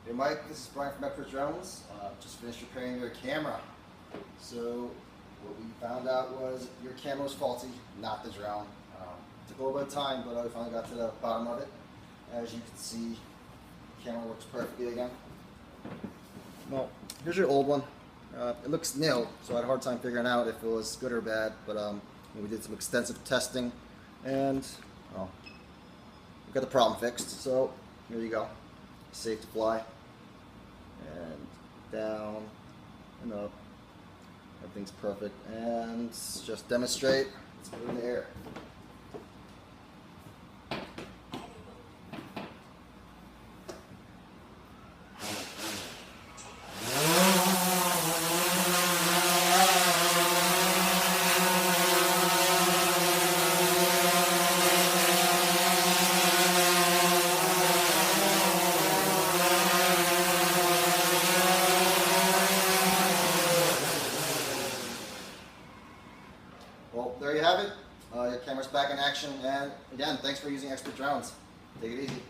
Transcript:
Hey Mike, this is Brian from Expert Drones. Just finished repairing your camera. So what we found out was your camera was faulty, not the drone. Took a little bit of time, but I finally got to the bottom of it. As you can see, the camera works perfectly again. Well, here's your old one. It looks nil, so I had a hard time figuring out if it was good or bad, but we did some extensive testing, and we got the problem fixed. So here you go. Safe to fly. And down and up. Everything's perfect. And just demonstrate. Let's put it in the air. Well, there you have it. Your camera's back in action, and again, thanks for using Expert Drones. Take it easy.